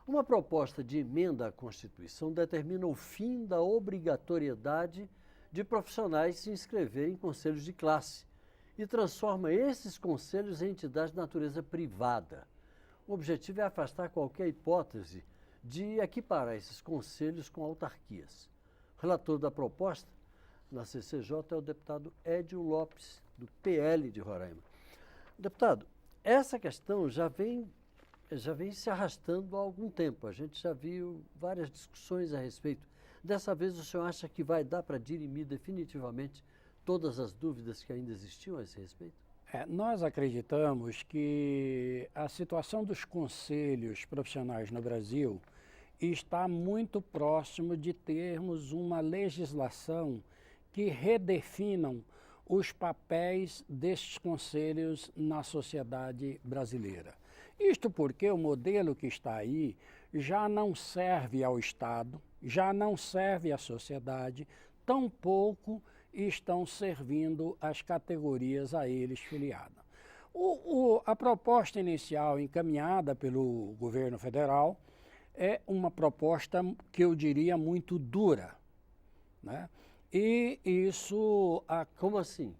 Uma proposta de emenda à Constituição determina o fim da obrigatoriedade de profissionais se inscreverem em conselhos de classe e transforma esses conselhos em entidades de natureza privada. O objetivo é afastar qualquer hipótese de equiparar esses conselhos com autarquias. O relator da proposta na CCJ é o deputado Edio Lopes, do PL de Roraima. Deputado, essa questão já vem se arrastando há algum tempo. A gente já viu várias discussões a respeito. Dessa vez, o senhor acha que vai dar para dirimir definitivamente todas as dúvidas que ainda existiam a esse respeito? Nós acreditamos que a situação dos conselhos profissionais no Brasil está muito próximo de termos uma legislação que redefinam os papéis destes conselhos na sociedade brasileira. Isto porque o modelo que está aí já não serve ao Estado, já não serve à sociedade, tampouco estão servindo as categorias a eles filiadas. A proposta inicial encaminhada pelo governo federal é uma proposta que eu diria muito dura, né? E isso... Como assim?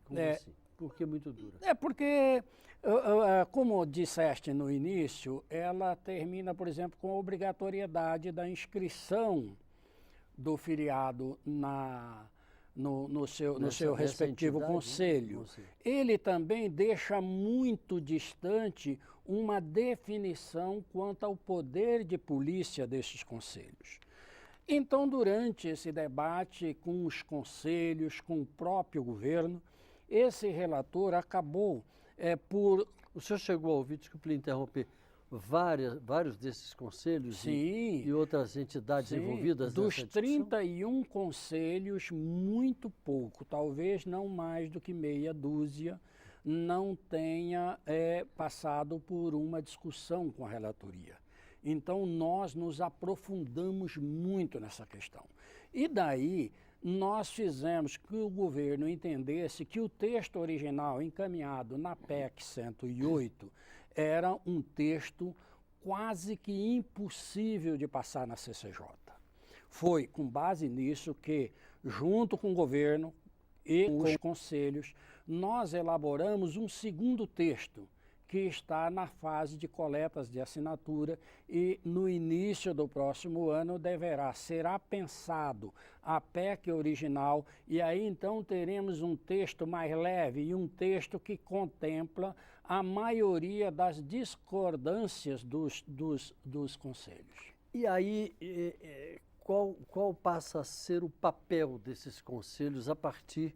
Por que muito dura? Porque, como disseste no início, ela termina, por exemplo, com a obrigatoriedade da inscrição do filiado no seu respectivo conselho. Ele também deixa muito distante uma definição quanto ao poder de polícia desses conselhos. Então, durante esse debate com os conselhos, com o próprio governo, esse relator acabou por... O senhor chegou a ouvir, desculpe lhe interromper, vários desses conselhos e outras entidades envolvidas nessa discussão? Dos 31 conselhos, muito pouco, talvez não mais do que meia dúzia, não tenha passado por uma discussão com a relatoria. Então, nós nos aprofundamos muito nessa questão. E daí, nós fizemos que o governo entendesse que o texto original encaminhado na PEC 108 era um texto quase que impossível de passar na CCJ. Foi com base nisso que, junto com o governo e com os conselhos, nós elaboramos um segundo texto, que está na fase de coletas de assinatura e no início do próximo ano será pensado a PEC original e aí então teremos um texto mais leve e um texto que contempla a maioria das discordâncias dos conselhos. E aí, qual passa a ser o papel desses conselhos a partir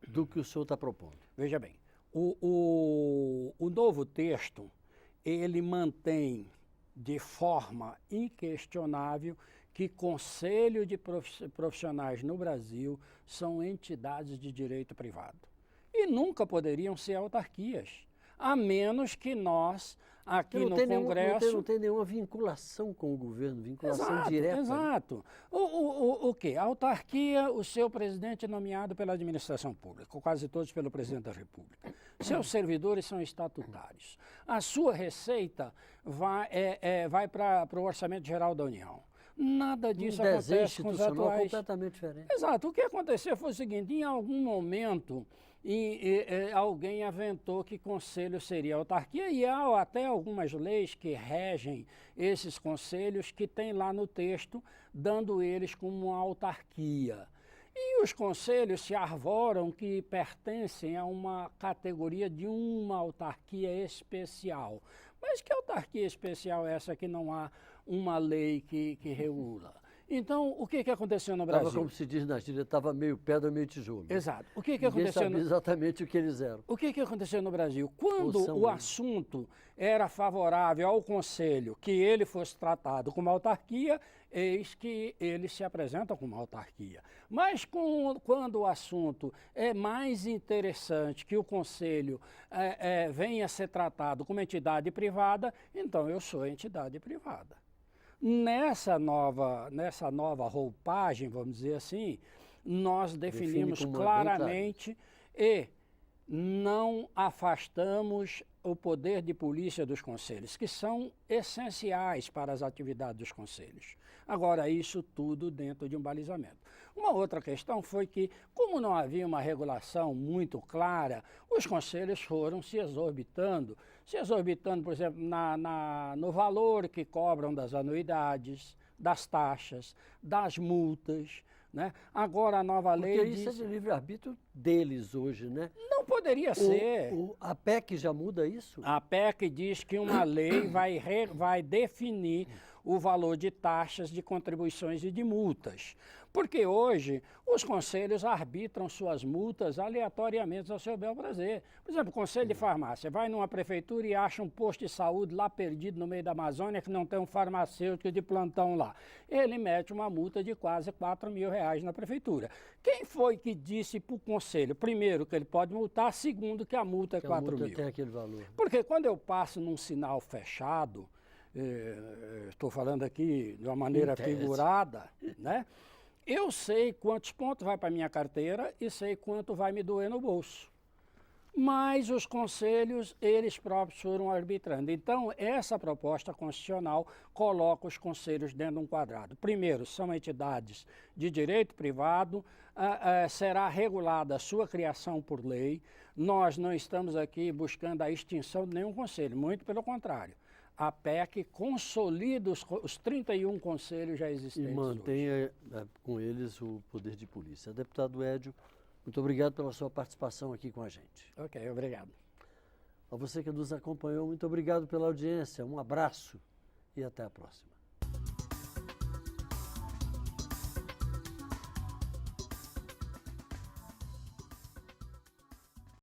do que o senhor está propondo? Veja bem. O novo texto, ele mantém de forma inquestionável que conselho de profissionais no Brasil são entidades de direito privado. E nunca poderiam ser autarquias, a menos que nós, aqui no Congresso... Não tem nenhuma vinculação com o governo, vinculação direta. Exato. O quê? A autarquia, o seu presidente é nomeado pela administração pública, quase todos pelo presidente da República. Seus servidores são estatutários. A sua receita vai para o Orçamento Geral da União. Nada disso acontece com os atuais. Completamente diferente. Exato. O que aconteceu foi o seguinte, em algum momento alguém aventou que conselho seria autarquia e há até algumas leis que regem esses conselhos que tem lá no texto, dando eles como uma autarquia. E os conselhos se arvoram que pertencem a uma categoria de uma autarquia especial. Mas que autarquia especial é essa que não há uma lei que regula? Então, o que aconteceu no Brasil? Estava, como se diz na gíria, estava meio pedra, meio tijolo. Exato. O que Ninguém aconteceu? sabia exatamente o que eles eram. O que aconteceu no Brasil? Quando o assunto era favorável ao Conselho que ele fosse tratado como autarquia, eis que ele se apresenta como autarquia. Mas quando o assunto é mais interessante que o Conselho venha a ser tratado como entidade privada, então eu sou entidade privada. Nessa nova roupagem, vamos dizer assim, nós definimos claramente e não afastamos o poder de polícia dos conselhos, que são essenciais para as atividades dos conselhos. Agora, isso tudo dentro de um balizamento. Uma outra questão foi que, como não havia uma regulação muito clara, os conselhos foram se exorbitando, por exemplo, no valor que cobram das anuidades, das taxas, das multas, né? Agora a nova lei Porque isso é de livre-arbítrio deles hoje, né? não poderia ser. A PEC já muda isso? A PEC diz que uma lei vai definir o valor de taxas, de contribuições e de multas. Porque hoje os conselhos arbitram suas multas aleatoriamente ao seu bel prazer. Por exemplo, o conselho de farmácia vai numa prefeitura e acha um posto de saúde lá perdido no meio da Amazônia que não tem um farmacêutico de plantão lá. Ele mete uma multa de quase R$ 4.000 na prefeitura. Quem foi que disse para o conselho, primeiro, que ele pode multar, segundo, que a multa é Que a 4 multa mil? tem aquele valor. Porque quando eu passo num sinal fechado, estou falando aqui de uma maneira figurada, né? Eu sei quantos pontos vai para a minha carteira e sei quanto vai me doer no bolso. Mas os conselhos, eles próprios foram arbitrando. Então, essa proposta constitucional coloca os conselhos dentro de um quadrado. Primeiro, são entidades de direito privado, será regulada a sua criação por lei. Nós não estamos aqui buscando a extinção de nenhum conselho, muito pelo contrário. A PEC consolida os 31 conselhos já existentes. E mantenha com eles o poder de polícia. Deputado Edio, muito obrigado pela sua participação aqui com a gente. Ok, obrigado. A você que nos acompanhou, muito obrigado pela audiência. Um abraço e até a próxima.